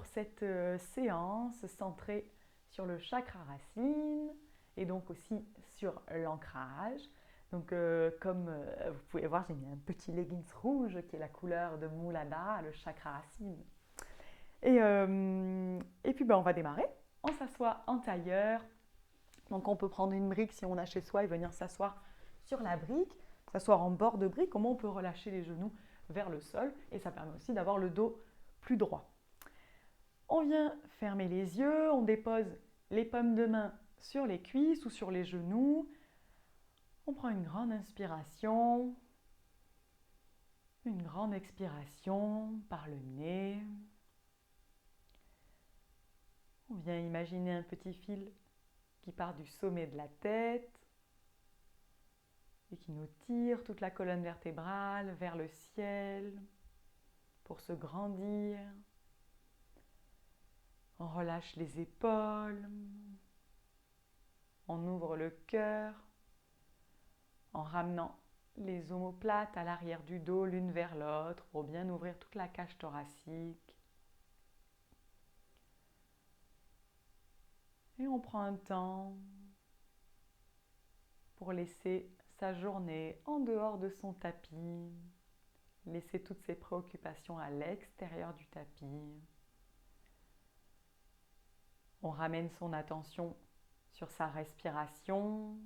pour cette séance centrée sur le chakra racine et donc aussi sur l'ancrage. Donc comme vous pouvez voir, j'ai mis un petit leggings rouge qui est la couleur de Mulada, le chakra racine. Et puis on va démarrer. On s'assoit en tailleur. Donc on peut prendre une brique si on a chez soi et venir s'asseoir sur la brique, s'asseoir en bord de brique. Comment on peut relâcher les genoux vers le sol et ça permet aussi d'avoir le dos plus droit. On vient fermer les yeux, on dépose les paumes de main sur les cuisses ou sur les genoux. On prend une grande inspiration, une grande expiration par le nez. On vient imaginer un petit fil qui part du sommet de la tête et qui nous tire toute la colonne vertébrale vers le ciel pour se grandir. On relâche les épaules, on ouvre le cœur en ramenant les omoplates à l'arrière du dos l'une vers l'autre pour bien ouvrir toute la cage thoracique. Et on prend un temps pour laisser sa journée en dehors de son tapis, laisser toutes ses préoccupations à l'extérieur du tapis. On ramène son attention sur sa respiration.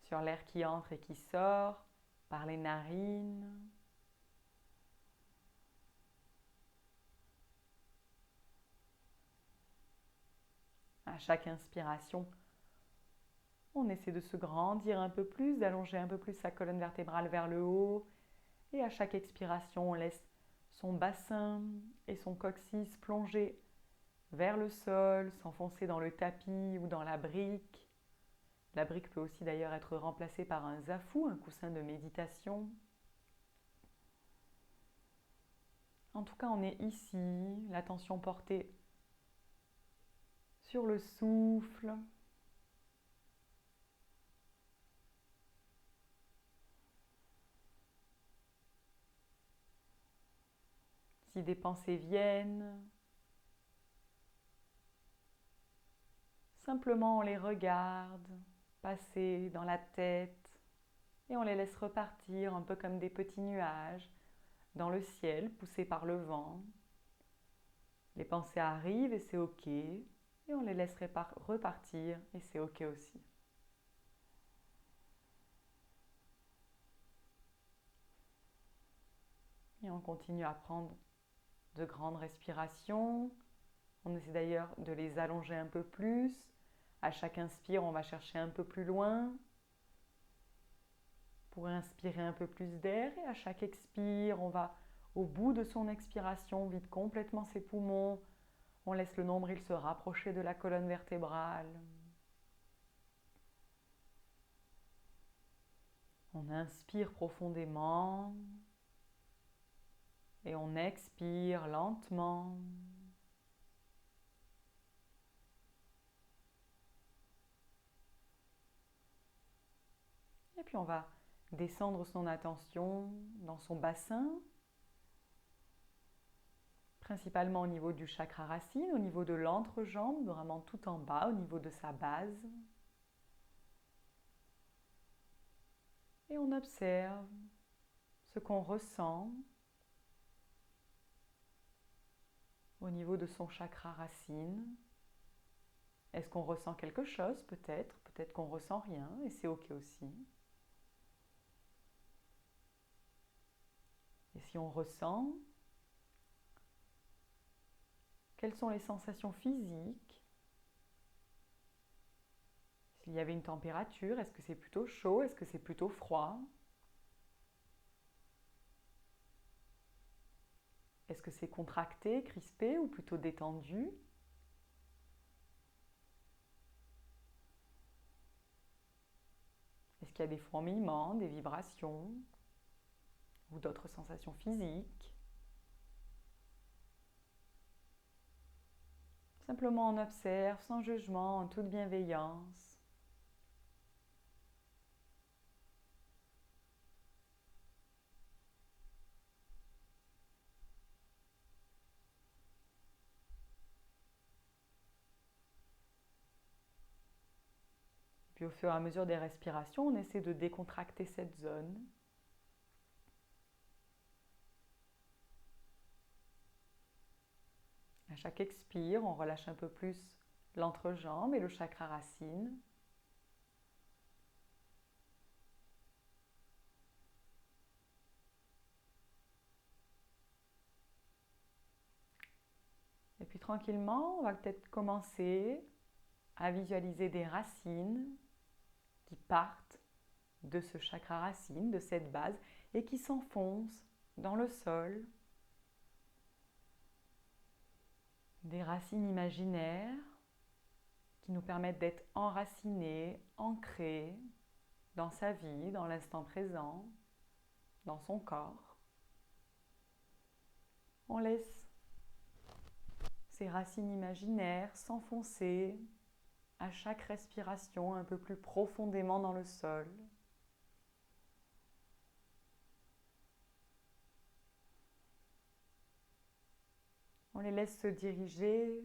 Sur l'air qui entre et qui sort par les narines. À chaque inspiration, on essaie de se grandir un peu plus, d'allonger un peu plus sa colonne vertébrale vers le haut. Et à chaque expiration, on laisse son bassin et son coccyx plonger vers le sol, s'enfoncer dans le tapis ou dans la brique. La brique peut aussi d'ailleurs être remplacée par un zafu, un coussin de méditation. En tout cas, on est ici, l'attention portée sur le souffle. Si des pensées viennent, simplement on les regarde passer dans la tête et on les laisse repartir un peu comme des petits nuages dans le ciel poussés par le vent. Les pensées arrivent et c'est ok et on les laisse repartir et c'est ok aussi. Et on continue à prendre de grandes respirations. On essaie d'ailleurs de les allonger un peu plus. À chaque inspire, on va chercher un peu plus loin pour inspirer un peu plus d'air. Et à chaque expire, on va au bout de son expiration, on vide complètement ses poumons. On laisse le nombril se rapprocher de la colonne vertébrale. On inspire profondément et on expire lentement. Et puis on va descendre son attention dans son bassin, principalement au niveau du chakra racine, au niveau de l'entrejambe, vraiment tout en bas, au niveau de sa base. Et on observe ce qu'on ressent au niveau de son chakra racine. Est-ce qu'on ressent quelque chose peut-être? Peut-être qu'on ne ressent rien et c'est ok aussi. Et si on ressent, quelles sont les sensations physiques? S'il y avait une température, est-ce que c'est plutôt chaud? Est-ce que c'est plutôt froid? Est-ce que c'est contracté, crispé ou plutôt détendu? Est-ce qu'il y a des fourmillements, des vibrations ou d'autres sensations physiques? Simplement on observe sans jugement, en toute bienveillance. Puis au fur et à mesure des respirations, on essaie de décontracter cette zone. À chaque expire, on relâche un peu plus l'entrejambe et le chakra racine. Et puis tranquillement, on va peut-être commencer à visualiser des racines qui partent de ce chakra racine, de cette base, et qui s'enfoncent dans le sol. Des racines imaginaires qui nous permettent d'être enracinés, ancrés dans sa vie, dans l'instant présent, dans son corps. On laisse ces racines imaginaires s'enfoncer à chaque respiration un peu plus profondément dans le sol. On les laisse se diriger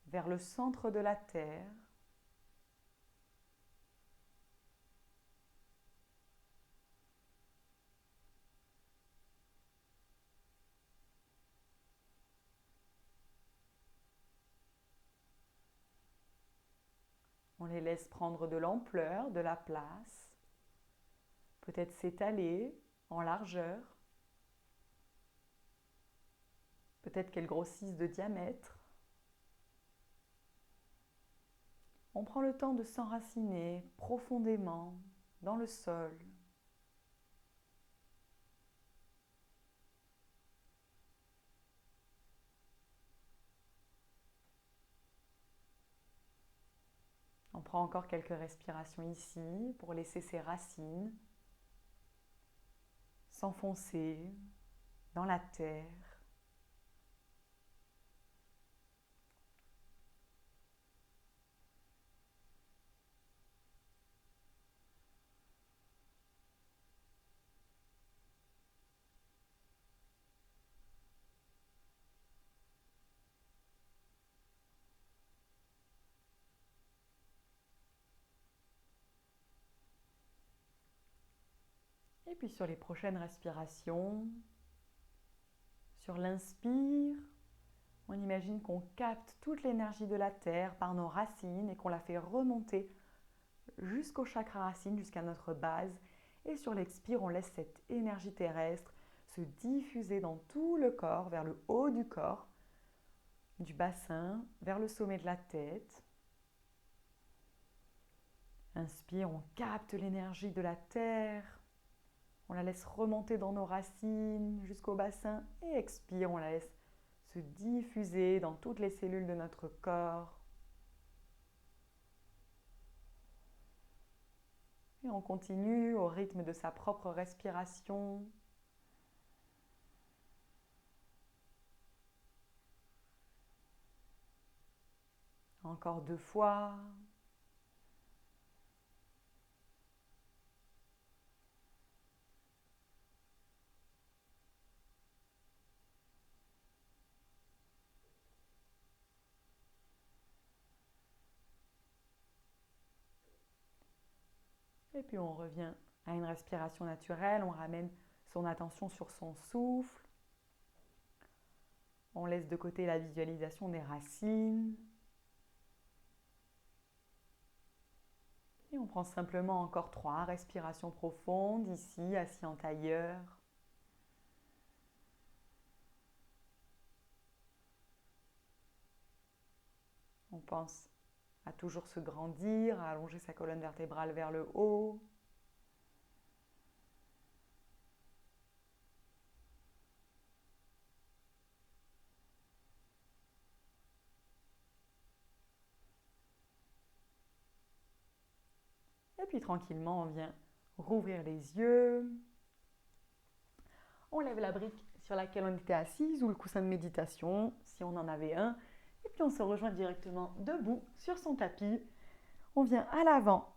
vers le centre de la terre. On les laisse prendre de l'ampleur, de la place, peut-être s'étaler en largeur, peut-être qu'elles grossissent de diamètre. On prend le temps de s'enraciner profondément dans le sol. On prend encore quelques respirations ici pour laisser ces racines s'enfoncer dans la terre. Et puis sur les prochaines respirations, sur l'inspire, on imagine qu'on capte toute l'énergie de la terre par nos racines et qu'on la fait remonter jusqu'au chakra racine, jusqu'à notre base. Et sur l'expire, on laisse cette énergie terrestre se diffuser dans tout le corps, vers le haut du corps, du bassin, vers le sommet de la tête. Inspire, on capte l'énergie de la terre. On la laisse remonter dans nos racines jusqu'au bassin. Et expire, on la laisse se diffuser dans toutes les cellules de notre corps. Et on continue au rythme de sa propre respiration. Encore 2 fois. Et puis on revient à une respiration naturelle, on ramène son attention sur son souffle. On laisse de côté la visualisation des racines. Et on prend simplement encore 3 respirations profondes ici, assis en tailleur. On pense à toujours se grandir, à allonger sa colonne vertébrale vers le haut. Et puis tranquillement, on vient rouvrir les yeux. On lève la brique sur laquelle on était assise ou le coussin de méditation, si on en avait un. Et puis on se rejoint directement debout sur son tapis. On vient à l'avant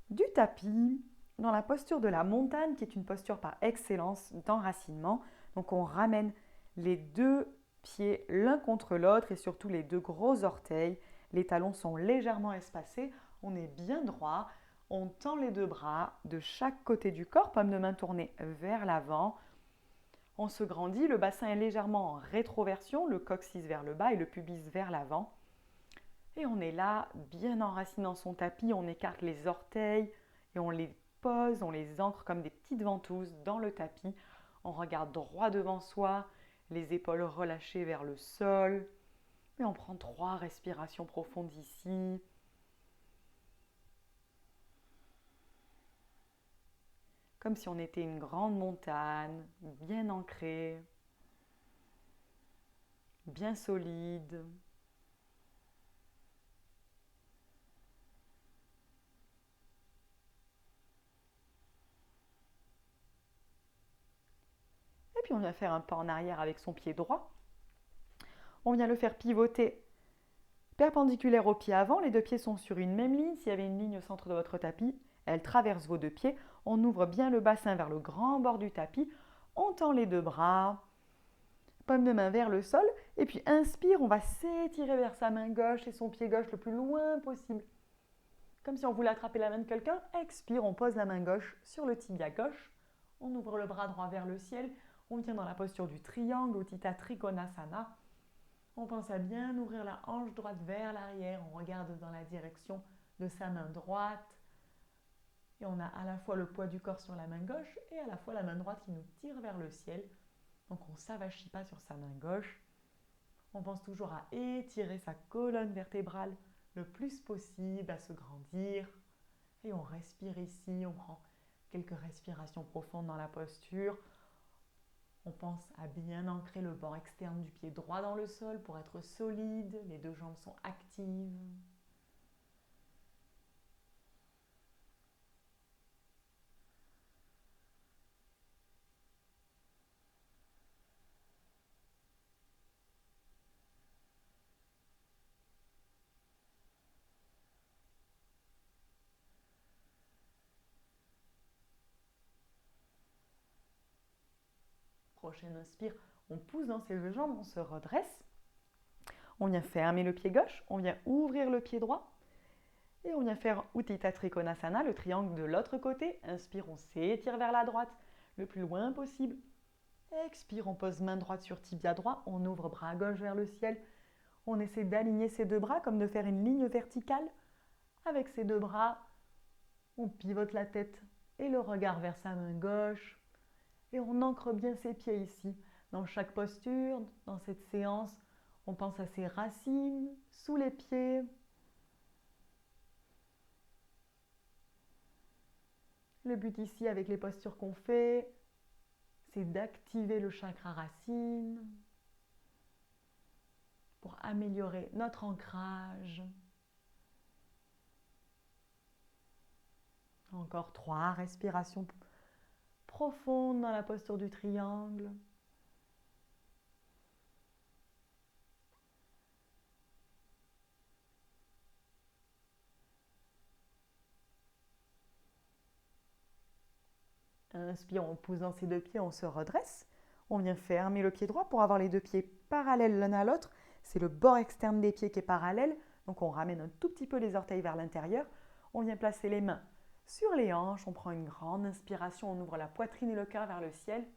du tapis, dans la posture de la montagne, qui est une posture par excellence d'enracinement. Donc on ramène les 2 pieds l'un contre l'autre et surtout les 2 gros orteils. Les talons sont légèrement espacés. On est bien droit. On tend les deux bras de chaque côté du corps, paume de main tournée vers l'avant. On se grandit, le bassin est légèrement en rétroversion, le coccyx vers le bas et le pubis vers l'avant. Et on est là, bien enraciné dans son tapis, on écarte les orteils et on les pose, on les ancre comme des petites ventouses dans le tapis. On regarde droit devant soi, les épaules relâchées vers le sol. Et on prend 3 respirations profondes ici. Comme si on était une grande montagne, bien ancrée, bien solide. Et puis on vient faire un pas en arrière avec son pied droit. On vient le faire pivoter perpendiculaire au pied avant. Les deux pieds sont sur une même ligne. S'il y avait une ligne au centre de votre tapis, elle traverse vos deux pieds. On ouvre bien le bassin vers le grand bord du tapis. On tend les deux bras, paume de main vers le sol. Et puis inspire, on va s'étirer vers sa main gauche et son pied gauche le plus loin possible. Comme si on voulait attraper la main de quelqu'un. Expire, on pose la main gauche sur le tibia gauche. On ouvre le bras droit vers le ciel. On vient dans la posture du triangle, Utthita Trikonasana. On pense à bien ouvrir la hanche droite vers l'arrière. On regarde dans la direction de sa main droite. Et on a à la fois le poids du corps sur la main gauche et à la fois la main droite qui nous tire vers le ciel. Donc on ne s'avachit pas sur sa main gauche. On pense toujours à étirer sa colonne vertébrale le plus possible, à se grandir. Et on respire ici, on prend quelques respirations profondes dans la posture. On pense à bien ancrer le bord externe du pied droit dans le sol pour être solide. Les deux jambes sont actives. Prochaine inspire, on pousse dans ses deux jambes, on se redresse. On vient fermer le pied gauche, on vient ouvrir le pied droit. Et on vient faire Utthita Trikonasana, le triangle de l'autre côté. Inspire, on s'étire vers la droite le plus loin possible. Expire, on pose main droite sur tibia droit. On ouvre bras gauche vers le ciel. On essaie d'aligner ses deux bras comme de faire une ligne verticale. Avec ses deux bras, on pivote la tête et le regard vers sa main gauche. Et on ancre bien ses pieds ici. Dans chaque posture, dans cette séance, on pense à ses racines sous les pieds. Le but ici avec les postures qu'on fait, c'est d'activer le chakra racine pour améliorer notre ancrage. Encore 3 respirations profondes dans la posture du triangle. Inspire, on pousse dans ses deux pieds, on se redresse. On vient fermer le pied droit pour avoir les deux pieds parallèles l'un à l'autre. C'est le bord externe des pieds qui est parallèle. Donc on ramène un tout petit peu les orteils vers l'intérieur. On vient placer les mains sur les hanches. On prend une grande inspiration. On ouvre la poitrine et le cœur vers le ciel.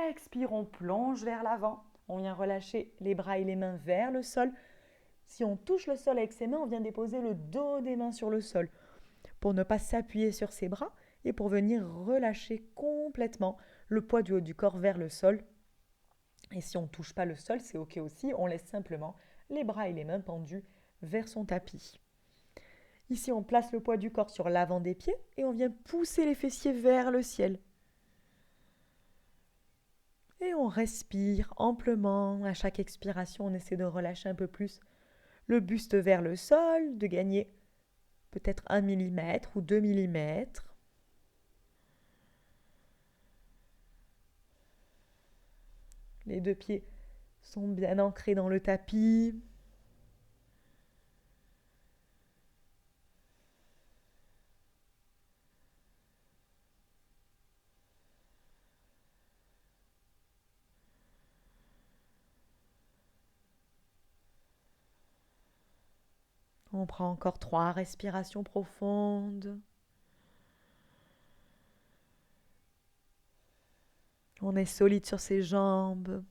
Expire, on plonge vers l'avant. On vient relâcher les bras et les mains vers le sol. Si on touche le sol avec ses mains, on vient déposer le dos des mains sur le sol pour ne pas s'appuyer sur ses bras et pour venir relâcher complètement le poids du haut du corps vers le sol. Et si on ne touche pas le sol, c'est ok aussi, on laisse simplement les bras et les mains tendus vers son tapis. Ici, on place le poids du corps sur l'avant des pieds et on vient pousser les fessiers vers le ciel. Et on respire amplement. À chaque expiration, on essaie de relâcher un peu plus le buste vers le sol, de gagner peut-être 1 mm ou 2 mm. Les deux pieds sont bien ancrés dans le tapis. On On prend encore 3 respirations profondes. On est solide sur ses jambes.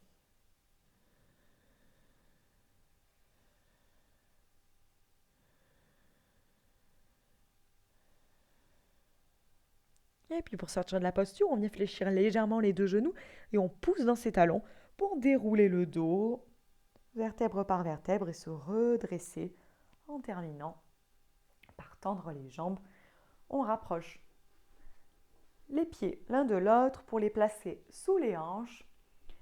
Et puis pour sortir de la posture, on vient fléchir légèrement les 2 genoux et on pousse dans ses talons pour dérouler le dos, vertèbre par vertèbre, et se redresser en terminant par tendre les jambes. On rapproche les pieds l'un de l'autre pour les placer sous les hanches.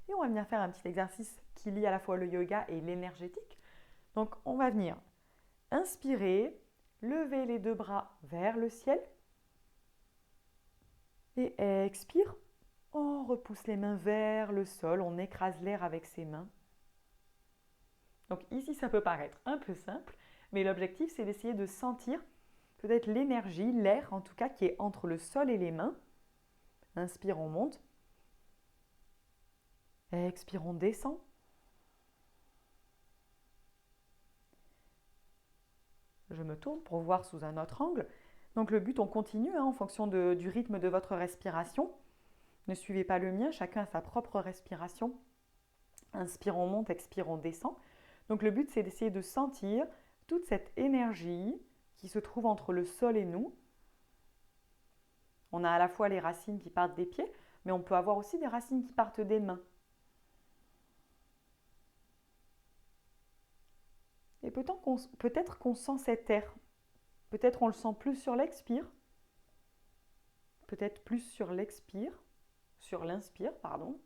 Et on va venir faire un petit exercice qui lie à la fois le yoga et l'énergétique. Donc on va venir inspirer, lever les 2 bras vers le ciel. Et expire, on repousse les mains vers le sol, on écrase l'air avec ses mains. Donc ici, ça peut paraître un peu simple, mais l'objectif, c'est d'essayer de sentir peut-être l'énergie, l'air en tout cas, qui est entre le sol et les mains. Inspire, on monte. Expire, on descend. Je me tourne pour voir sous un autre angle. Donc le but, on continue en fonction du rythme de votre respiration. Ne suivez pas le mien, chacun a sa propre respiration. Inspire, on monte, expire, on descend. Donc le but, c'est d'essayer de sentir toute cette énergie qui se trouve entre le sol et nous. On a à la fois les racines qui partent des pieds, mais on peut avoir aussi des racines qui partent des mains. Et peut-être qu'on sent cet air. Peut-être on le sent plus sur l'expire. Peut-être plus sur l'expire. Sur l'inspire, pardon.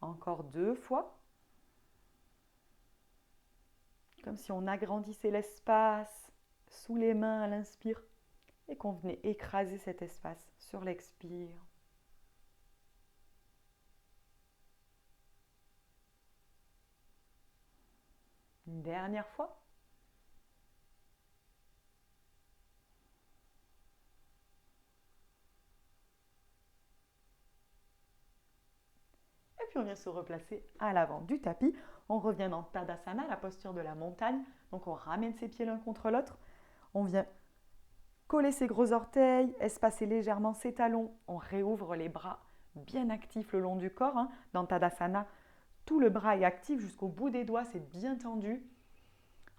Encore 2 fois. Comme si on agrandissait l'espace sous les mains à l'inspire et qu'on venait écraser cet espace sur l'expire. Une dernière fois. Et puis on vient se replacer à l'avant du tapis. On revient dans Tadasana, la posture de la montagne. Donc on ramène ses pieds l'un contre l'autre. On vient coller ses gros orteils, espacer légèrement ses talons. On réouvre les bras bien actifs le long du corps. Dans Tadasana, tout le bras est actif jusqu'au bout des doigts, c'est bien tendu.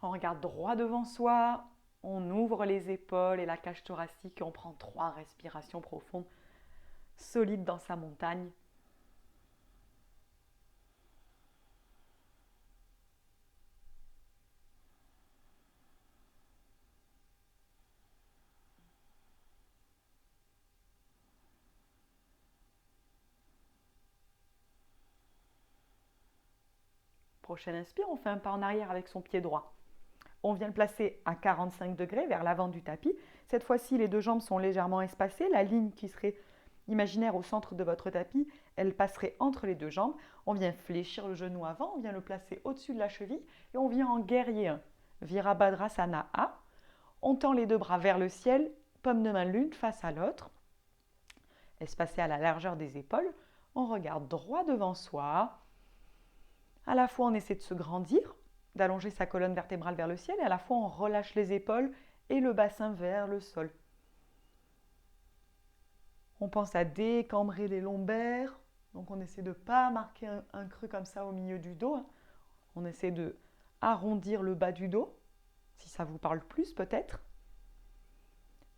On regarde droit devant soi. On ouvre les épaules et la cage thoracique et on prend 3 respirations profondes, solides dans sa montagne. Prochaine inspire, on fait un pas en arrière avec son pied droit. On vient le placer à 45 degrés vers l'avant du tapis. Cette fois-ci, les 2 jambes sont légèrement espacées. La ligne qui serait imaginaire au centre de votre tapis, elle passerait entre les 2 jambes. On vient fléchir le genou avant, on vient le placer au-dessus de la cheville et on vient en guerrier 1. Virabhadrasana A. On tend les 2 bras vers le ciel, paume de main l'une face à l'autre, espacée à la largeur des épaules. On regarde droit devant soi. À la fois, on essaie de se grandir, d'allonger sa colonne vertébrale vers le ciel, et à la fois, on relâche les épaules et le bassin vers le sol. On pense à décambrer les lombaires, donc on essaie de ne pas marquer un creux comme ça au milieu du dos. On essaie de arrondir le bas du dos, si ça vous parle plus peut-être.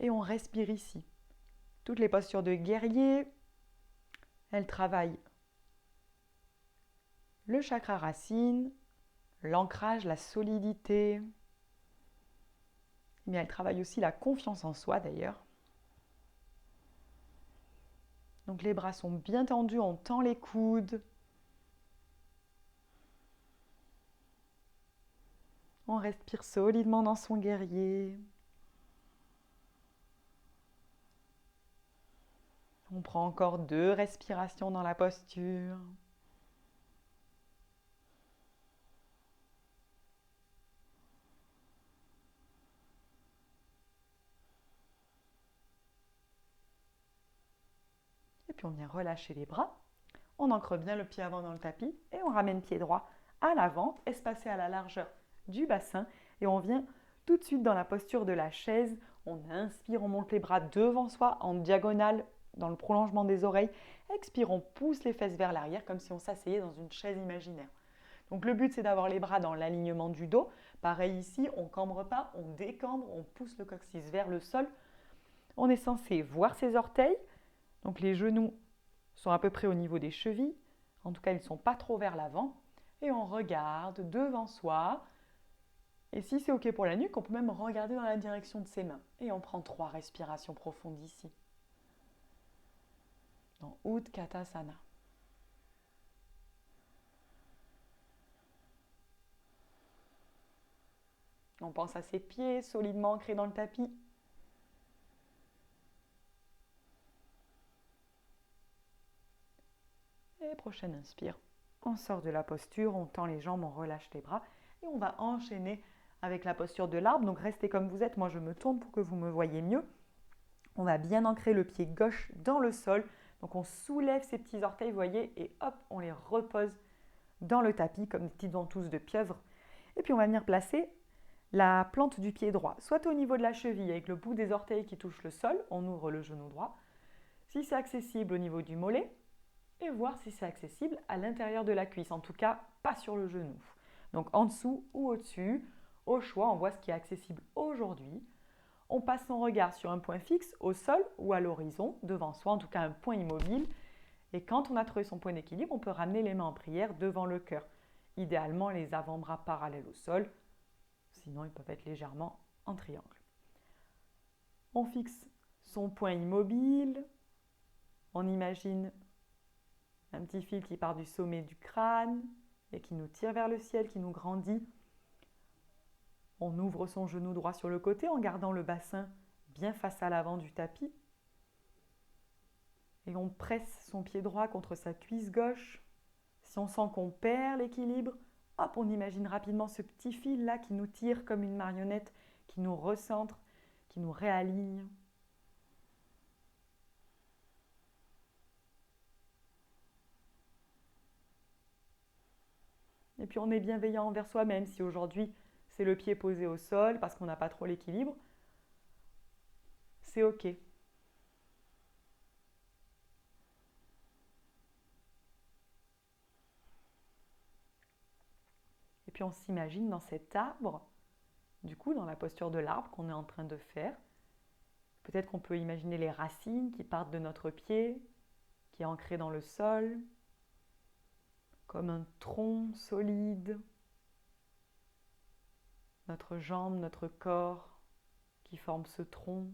Et on respire ici. Toutes les postures de guerrier, elles travaillent le chakra racine, l'ancrage, la solidité. Mais elle travaille aussi la confiance en soi d'ailleurs. Donc les bras sont bien tendus, on tend les coudes. On respire solidement dans son guerrier. On prend encore 2 respirations dans la posture. puis on vient relâcher les bras. On ancre bien le pied avant dans le tapis et on ramène pied droit à l'avant, espacé à la largeur du bassin. Et on vient tout de suite dans la posture de la chaise. On inspire, on monte les bras devant soi en diagonale dans le prolongement des oreilles. Expire, on pousse les fesses vers l'arrière comme si on s'asseyait dans une chaise imaginaire. Donc le but, c'est d'avoir les bras dans l'alignement du dos. Pareil ici, on ne cambre pas, on décambre, on pousse le coccyx vers le sol. On est censé voir ses orteils. Donc les genoux sont à peu près au niveau des chevilles. En tout cas, ils ne sont pas trop vers l'avant. Et on regarde devant soi. Et si c'est OK pour la nuque, on peut même regarder dans la direction de ses mains. Et on prend 3 respirations profondes ici. Dans Utkatasana. On pense à ses pieds solidement ancrés dans le tapis. Et prochaine inspire. On sort de la posture, on tend les jambes, on relâche les bras. Et on va enchaîner avec la posture de l'arbre. Donc restez comme vous êtes. Moi, je me tourne pour que vous me voyez mieux. On va bien ancrer le pied gauche dans le sol. Donc on soulève ses petits orteils, vous voyez, et hop, on les repose dans le tapis comme des petites ventouses de pieuvre. Et puis on va venir placer la plante du pied droit, soit au niveau de la cheville avec le bout des orteils qui touche le sol, on ouvre le genou droit. Si c'est accessible au niveau du mollet, et voir si c'est accessible à l'intérieur de la cuisse, en tout cas pas sur le genou. Donc en dessous ou au-dessus, au choix, on voit ce qui est accessible aujourd'hui. On passe son regard sur un point fixe, au sol ou à l'horizon, devant soi, en tout cas un point immobile. Et quand on a trouvé son point d'équilibre, on peut ramener les mains en prière devant le cœur. Idéalement, les avant-bras parallèles au sol, sinon ils peuvent être légèrement en triangle. On fixe son point immobile, on imagine un petit fil qui part du sommet du crâne et qui nous tire vers le ciel, qui nous grandit. On ouvre son genou droit sur le côté en gardant le bassin bien face à l'avant du tapis. Et on presse son pied droit contre sa cuisse gauche. Si on sent qu'on perd l'équilibre, hop, on imagine rapidement ce petit fil là qui nous tire comme une marionnette, qui nous recentre, qui nous réaligne. Et puis on est bienveillant envers soi-même. Si aujourd'hui c'est le pied posé au sol parce qu'on n'a pas trop l'équilibre, c'est OK. Et puis on s'imagine dans cet arbre, du coup dans la posture de l'arbre qu'on est en train de faire. Peut-être qu'on peut imaginer les racines qui partent de notre pied, qui est ancré dans le sol, comme un tronc solide. Notre jambe, notre corps qui forme ce tronc.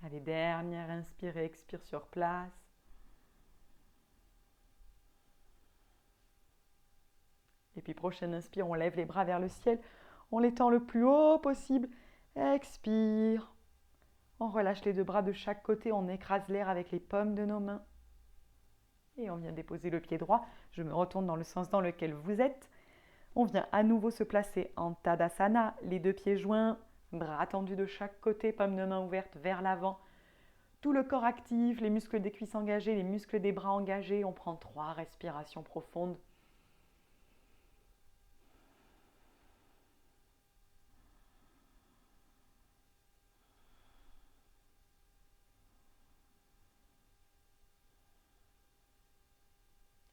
Allez, dernière inspire et expire sur place. Et puis prochaine inspire, on lève les bras vers le ciel, on les tend le plus haut possible. Expire. On relâche les deux bras de chaque côté, on écrase l'air avec les paumes de nos mains. Et on vient déposer le pied droit. Je me retourne dans le sens dans lequel vous êtes. On vient à nouveau se placer en Tadasana, les deux pieds joints, bras tendus de chaque côté, paumes de main ouvertes vers l'avant. Tout le corps actif, les muscles des cuisses engagés, les muscles des bras engagés. On prend 3 respirations profondes.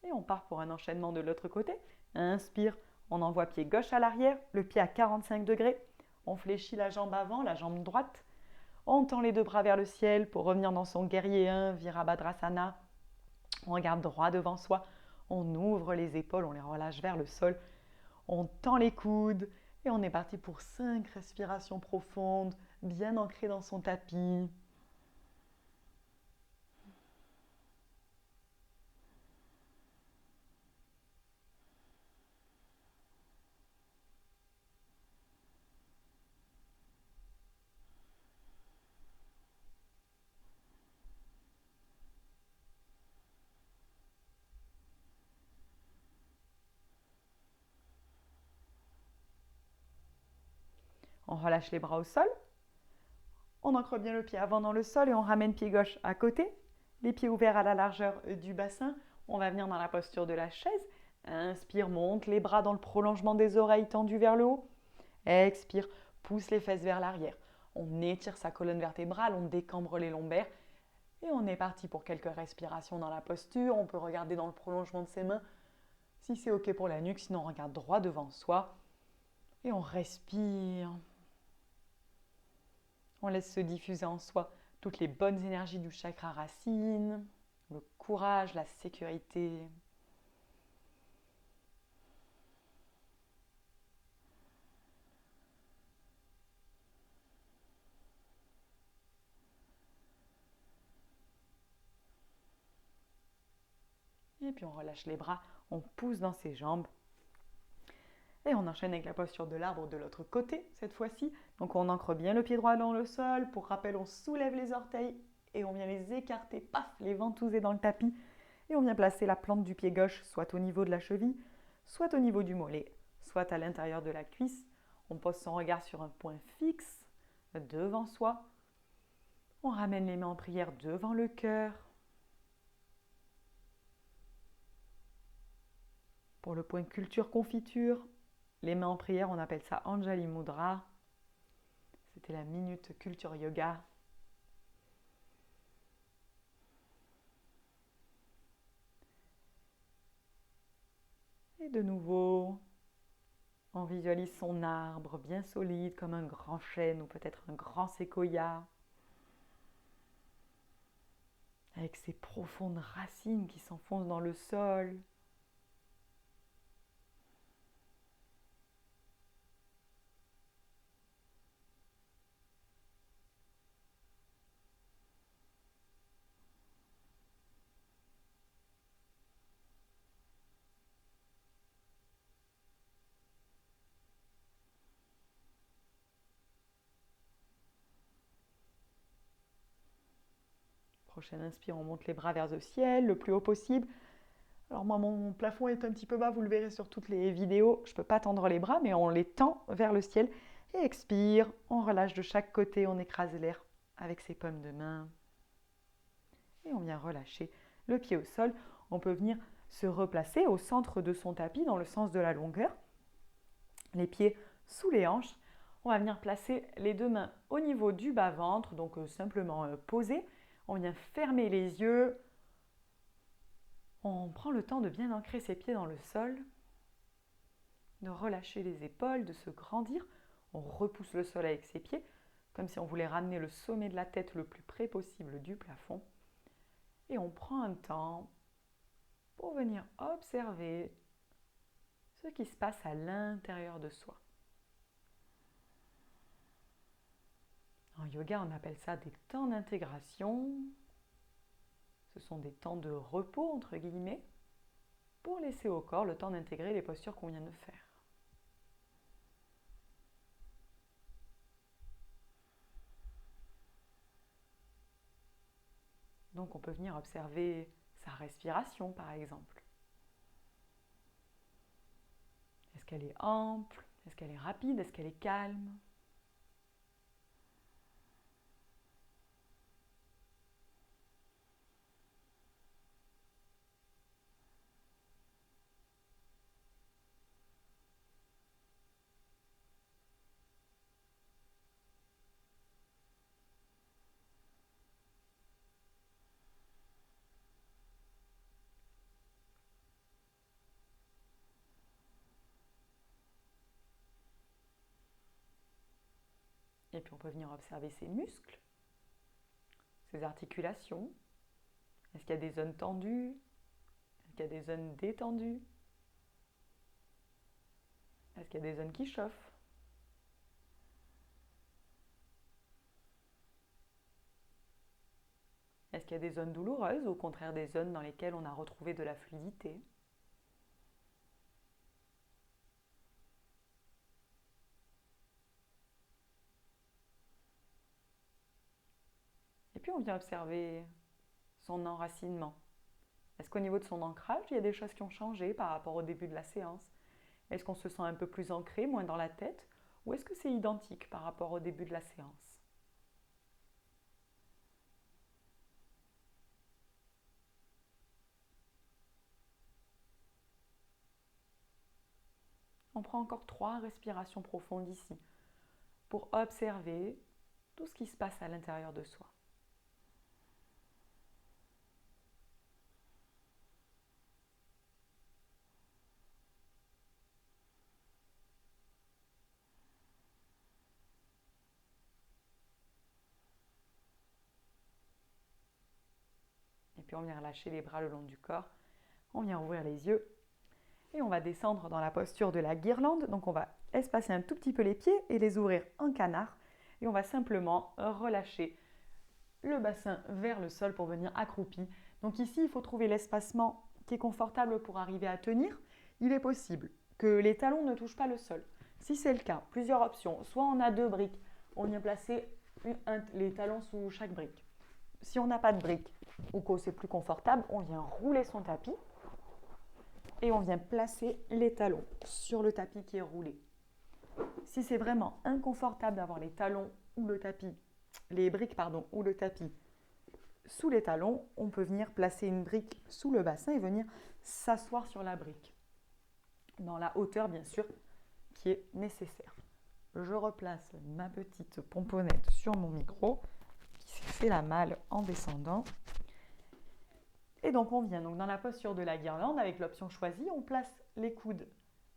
Et on part pour un enchaînement de l'autre côté. Inspire, on envoie pied gauche à l'arrière, le pied à 45 degrés. On fléchit la jambe avant, la jambe droite. On tend les deux bras vers le ciel pour revenir dans son guerrier 1, Virabhadrasana. On regarde droit devant soi. On ouvre les épaules, on les relâche vers le sol. On tend les coudes et on est parti pour 5 respirations profondes, bien ancrées dans son tapis. On relâche les bras au sol. On ancre bien le pied avant dans le sol et on ramène pied gauche à côté. Les pieds ouverts à la largeur du bassin. On va venir dans la posture de la chaise. Inspire, monte les bras dans le prolongement des oreilles tendues vers le haut. Expire, pousse les fesses vers l'arrière. On étire sa colonne vertébrale, on décambre les lombaires. Et on est parti pour quelques respirations dans la posture. On peut regarder dans le prolongement de ses mains si c'est OK pour la nuque. Sinon, on regarde droit devant soi. Et on respire. On laisse se diffuser en soi toutes les bonnes énergies du chakra racine, le courage, la sécurité. Et puis on relâche les bras, on pousse dans ses jambes. Et on enchaîne avec la posture de l'arbre de l'autre côté, cette fois-ci. Donc on ancre bien le pied droit dans le sol. Pour rappel, on soulève les orteils et on vient les écarter, paf, les ventouser dans le tapis. Et on vient placer la plante du pied gauche, soit au niveau de la cheville, soit au niveau du mollet, soit à l'intérieur de la cuisse. On pose son regard sur un point fixe, devant soi. On ramène les mains en prière devant le cœur. Pour le point culture confiture, les mains en prière, on appelle ça Anjali Mudra. C'était la minute culture yoga. Et de nouveau, on visualise son arbre bien solide comme un grand chêne ou peut-être un grand séquoia. Avec ses profondes racines qui s'enfoncent dans le sol. Prochaine inspire, on monte les bras vers le ciel, le plus haut possible. Alors moi, mon plafond est un petit peu bas, vous le verrez sur toutes les vidéos. Je ne peux pas tendre les bras, mais on les tend vers le ciel. Et expire, on relâche de chaque côté, on écrase l'air avec ses paumes de main. Et on vient relâcher le pied au sol. On peut venir se replacer au centre de son tapis, dans le sens de la longueur. Les pieds sous les hanches. On va venir placer les deux mains au niveau du bas-ventre, donc simplement poser. On vient fermer les yeux. On prend le temps de bien ancrer ses pieds dans le sol, de relâcher les épaules, de se grandir. On repousse le sol avec ses pieds, comme si on voulait ramener le sommet de la tête le plus près possible du plafond. Et on prend un temps pour venir observer ce qui se passe à l'intérieur de soi. En yoga, on appelle ça des temps d'intégration. Ce sont des temps de repos, entre guillemets, pour laisser au corps le temps d'intégrer les postures qu'on vient de faire. Donc on peut venir observer sa respiration, par exemple. Est-ce qu'elle est ample? Est-ce qu'elle est rapide? Est-ce qu'elle est calme? Et puis on peut venir observer ses muscles, ses articulations. Est-ce qu'il y a des zones tendues? Est-ce qu'il y a des zones détendues? Est-ce qu'il y a des zones qui chauffent? Est-ce qu'il y a des zones douloureuses ou au contraire des zones dans lesquelles on a retrouvé de la fluidité? Et puis on vient observer son enracinement. Est-ce qu'au niveau de son ancrage, il y a des choses qui ont changé par rapport au début de la séance? Est-ce qu'on se sent un peu plus ancré, moins dans la tête? Ou est-ce que c'est identique par rapport au début de la séance? On prend encore 3 respirations profondes ici pour observer tout ce qui se passe à l'intérieur de soi. Et puis on vient relâcher les bras le long du corps. On vient ouvrir les yeux et on va descendre dans la posture de la guirlande. Donc on va espacer un tout petit peu les pieds et les ouvrir en canard. Et on va simplement relâcher le bassin vers le sol pour venir accroupi. Donc ici, il faut trouver l'espacement qui est confortable pour arriver à tenir. Il est possible que les talons ne touchent pas le sol. Si c'est le cas, plusieurs options. Soit on a 2 briques, on vient placer les talons sous chaque brique. Si on n'a pas de briques ou que c'est plus confortable, on vient rouler son tapis et on vient placer les talons sur le tapis qui est roulé. Si c'est vraiment inconfortable d'avoir les talons ou le tapis, les briques ou le tapis sous les talons, on peut venir placer une brique sous le bassin et venir s'asseoir sur la brique, dans la hauteur bien sûr qui est nécessaire. Je replace ma petite pomponnette sur mon micro qui s'est fait la malle en descendant. Et donc on vient dans la posture de la guirlande avec l'option choisie, on place les coudes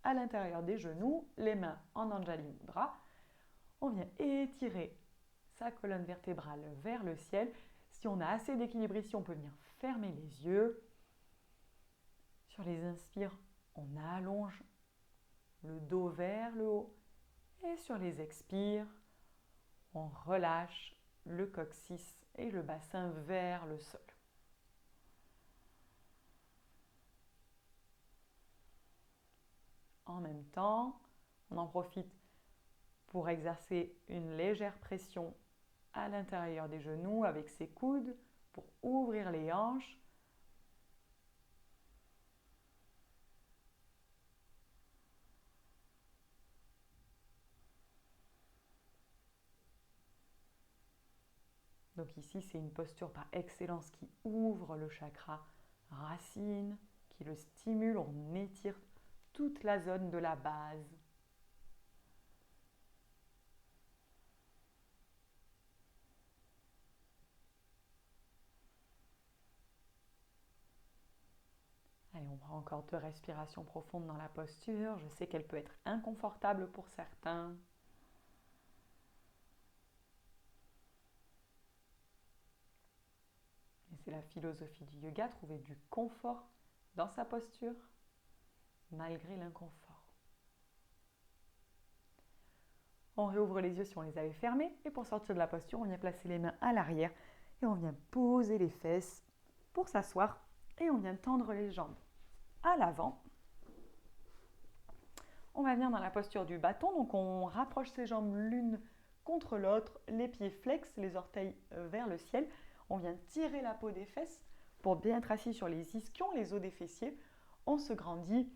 à l'intérieur des genoux, les mains en Anjali Mudra. On vient étirer sa colonne vertébrale vers le ciel. Si on a assez d'équilibre ici, on peut venir fermer les yeux. Sur les inspires, on allonge le dos vers le haut. Et sur les expires, on relâche le coccyx et le bassin vers le sol. En même temps, on en profite pour exercer une légère pression à l'intérieur des genoux avec ses coudes pour ouvrir les hanches. Donc ici, c'est une posture par excellence qui ouvre le chakra racine, qui le stimule, on étire toute la zone de la base. Allez, on prend encore 2 respirations profondes dans la posture. Je sais qu'elle peut être inconfortable pour certains. Et c'est la philosophie du yoga, trouver du confort dans sa posture, malgré l'inconfort. On réouvre les yeux si on les avait fermés. Et pour sortir de la posture, on vient placer les mains à l'arrière. Et on vient poser les fesses pour s'asseoir. Et on vient tendre les jambes à l'avant. On va venir dans la posture du bâton. Donc on rapproche ses jambes l'une contre l'autre. Les pieds flex, les orteils vers le ciel. On vient tirer la peau des fesses pour bien être assis sur les ischions, les os des fessiers. On se grandit.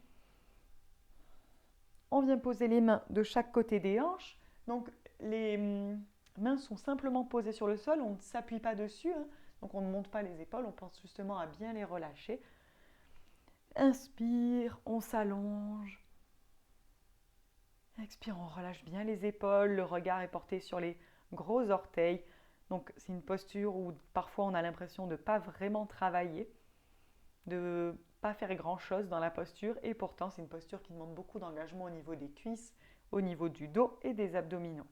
On vient poser les mains de chaque côté des hanches. Donc les mains sont simplement posées sur le sol, on ne s'appuie pas dessus, donc on ne monte pas les épaules, on pense justement à bien les relâcher. Inspire, on s'allonge. Expire, on relâche bien les épaules, le regard est porté sur les gros orteils. Donc c'est une posture où parfois on a l'impression de ne pas vraiment travailler, de ne pas faire grand-chose dans la posture, et pourtant c'est une posture qui demande beaucoup d'engagement au niveau des cuisses, au niveau du dos et des abdominaux.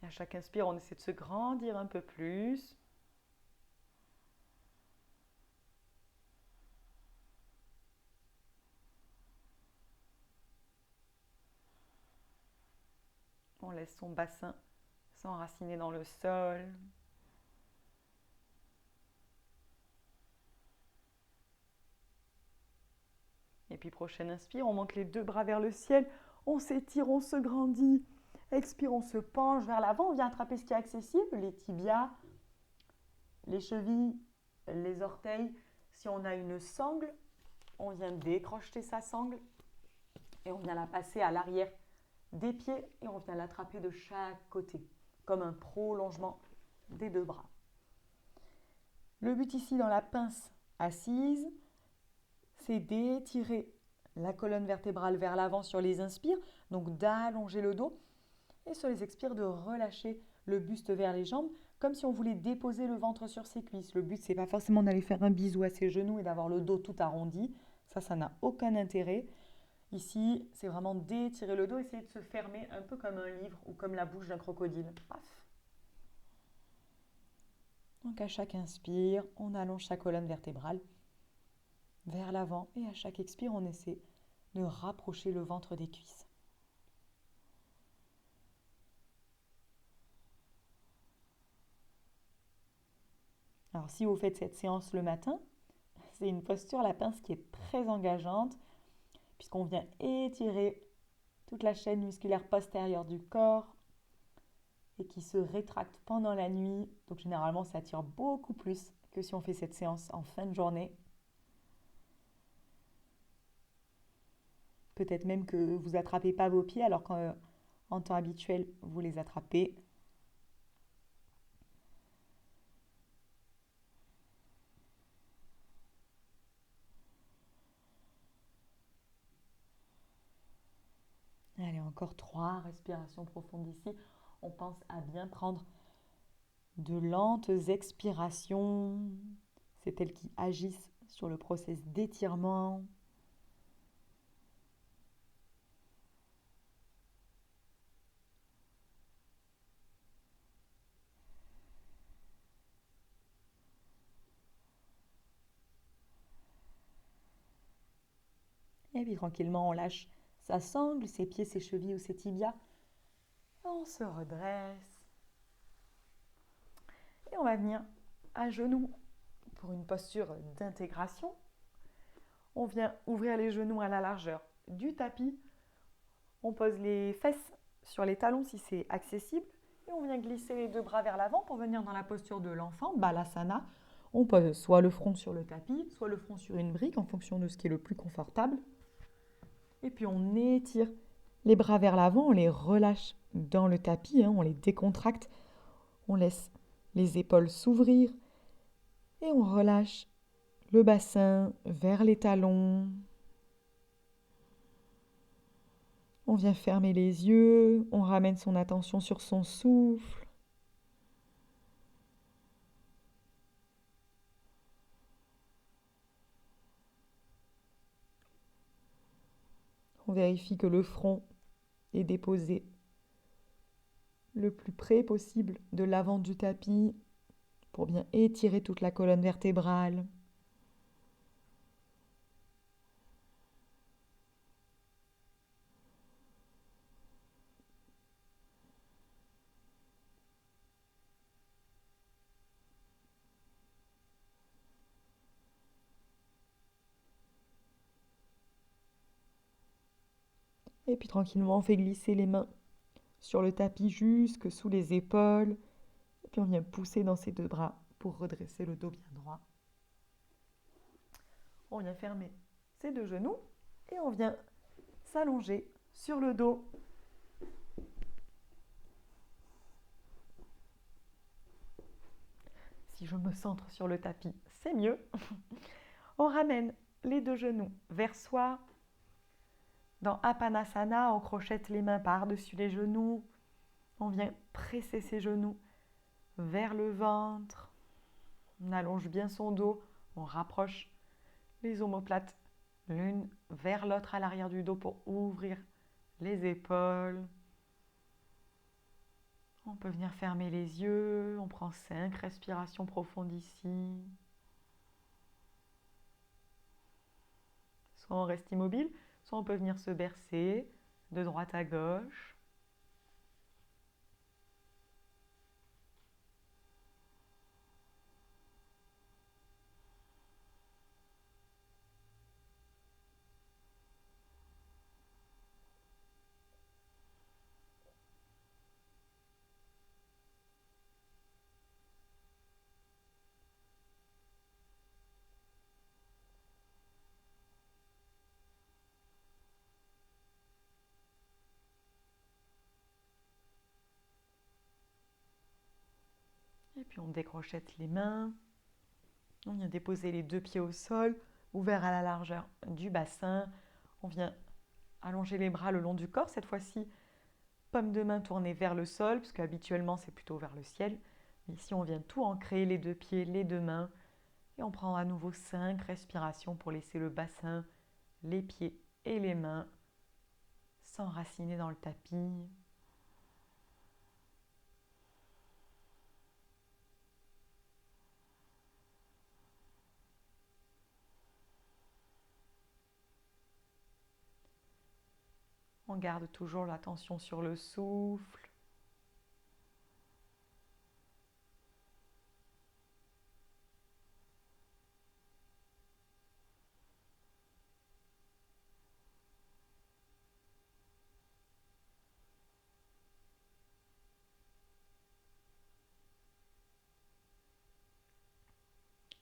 À chaque inspire, on essaie de se grandir un peu plus. On laisse son bassin s'enraciner dans le sol. Et puis prochaine inspire, on monte les 2 bras vers le ciel, on s'étire, on se grandit. Expire, on se penche vers l'avant, on vient attraper ce qui est accessible, les tibias, les chevilles, les orteils. Si on a une sangle, on vient décrocheter sa sangle et on vient la passer à l'arrière des pieds et on vient l'attraper de chaque côté, comme un prolongement des deux bras. Le but ici dans la pince assise, c'est d'étirer la colonne vertébrale vers l'avant sur les inspires, donc d'allonger le dos, et sur les expires de relâcher le buste vers les jambes, comme si on voulait déposer le ventre sur ses cuisses. Le but, c'est pas forcément d'aller faire un bisou à ses genoux et d'avoir le dos tout arrondi. Ça n'a aucun intérêt. Ici, c'est vraiment d'étirer le dos, essayer de se fermer un peu comme un livre ou comme la bouche d'un crocodile. Paf. Donc à chaque inspire, on allonge sa colonne vertébrale vers l'avant et à chaque expire, on essaie de rapprocher le ventre des cuisses. Alors si vous faites cette séance le matin, c'est une posture, la pince, qui est très engageante puisqu'on vient étirer toute la chaîne musculaire postérieure du corps et qui se rétracte pendant la nuit. Donc généralement, ça tire beaucoup plus que si on fait cette séance en fin de journée. Peut-être même que vous n'attrapez pas vos pieds alors qu'en temps habituel, vous les attrapez. Allez, encore 3 respirations profondes ici. On pense à bien prendre de lentes expirations. C'est elles qui agissent sur le processus d'étirement. Et puis tranquillement, on lâche sa sangle, ses pieds, ses chevilles ou ses tibias. On se redresse. Et on va venir à genoux pour une posture d'intégration. On vient ouvrir les genoux à la largeur du tapis. On pose les fesses sur les talons si c'est accessible. Et on vient glisser les deux bras vers l'avant pour venir dans la posture de l'enfant, Balasana. On pose soit le front sur le tapis, soit le front sur une brique en fonction de ce qui est le plus confortable. Et puis on étire les bras vers l'avant, on les relâche dans le tapis, on les décontracte. On laisse les épaules s'ouvrir et on relâche le bassin vers les talons. On vient fermer les yeux, on ramène son attention sur son souffle. On vérifie que le front est déposé le plus près possible de l'avant du tapis pour bien étirer toute la colonne vertébrale. Et puis tranquillement, on fait glisser les mains sur le tapis jusque sous les épaules. Et puis on vient pousser dans ses deux bras pour redresser le dos bien droit. On vient fermer ses deux genoux et on vient s'allonger sur le dos. Si je me centre sur le tapis, c'est mieux. On ramène les deux genoux vers soi. Dans Apanasana, on crochette les mains par-dessus les genoux. On vient presser ses genoux vers le ventre. On allonge bien son dos. On rapproche les omoplates l'une vers l'autre à l'arrière du dos pour ouvrir les épaules. On peut venir fermer les yeux. On prend 5 respirations profondes ici. Soit on reste immobile, soit on peut venir se bercer de droite à gauche. Et puis on décrochette les mains. On vient déposer les deux pieds au sol, ouverts à la largeur du bassin. On vient allonger les bras le long du corps. Cette fois-ci, paume de main tournée vers le sol, parce qu'habituellement c'est plutôt vers le ciel. Mais ici, on vient tout ancrer, les deux pieds, les deux mains. Et on prend à nouveau 5 respirations pour laisser le bassin, les pieds et les mains s'enraciner dans le tapis. On garde toujours l'attention sur le souffle.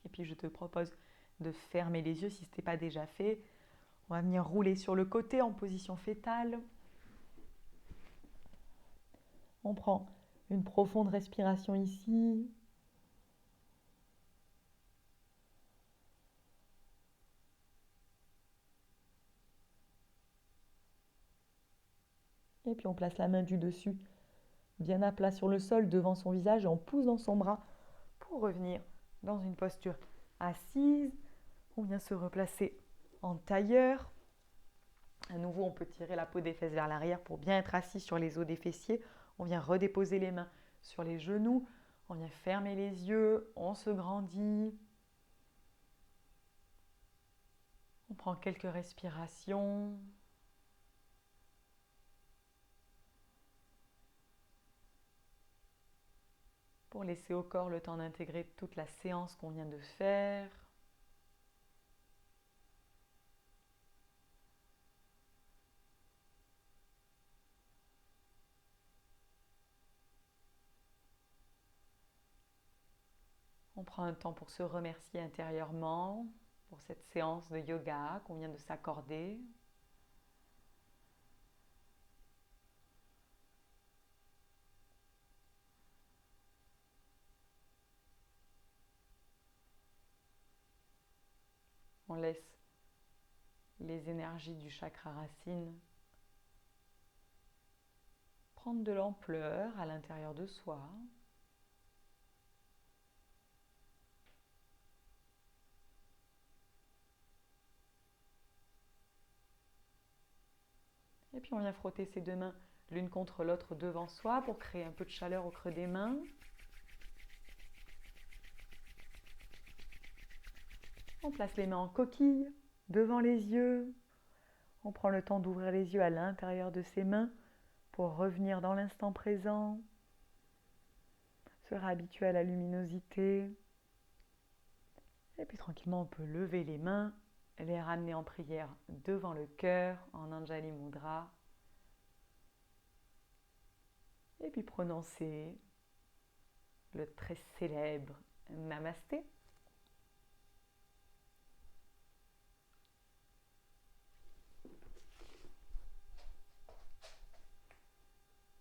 Et puis je te propose de fermer les yeux si ce n'est pas déjà fait. On va venir rouler sur le côté en position fétale. On prend une profonde respiration ici. Et puis on place la main du dessus bien à plat sur le sol devant son visage et on pousse dans son bras pour revenir dans une posture assise. On vient se replacer en tailleur. À nouveau, on peut tirer la peau des fesses vers l'arrière pour bien être assis sur les os des fessiers. On vient redéposer les mains sur les genoux. On vient fermer les yeux. On se grandit. On prend quelques respirations. Pour laisser au corps le temps d'intégrer toute la séance qu'on vient de faire. On prend un temps pour se remercier intérieurement pour cette séance de yoga qu'on vient de s'accorder. On laisse les énergies du chakra racine prendre de l'ampleur à l'intérieur de soi. Et puis on vient frotter ses deux mains l'une contre l'autre devant soi pour créer un peu de chaleur au creux des mains. On place les mains en coquille devant les yeux. On prend le temps d'ouvrir les yeux à l'intérieur de ses mains pour revenir dans l'instant présent, se réhabituer à la luminosité. Et puis tranquillement, on peut lever les mains, les ramener en prière devant le cœur, en Anjali Mudra. Et puis prononcer le très célèbre Namasté.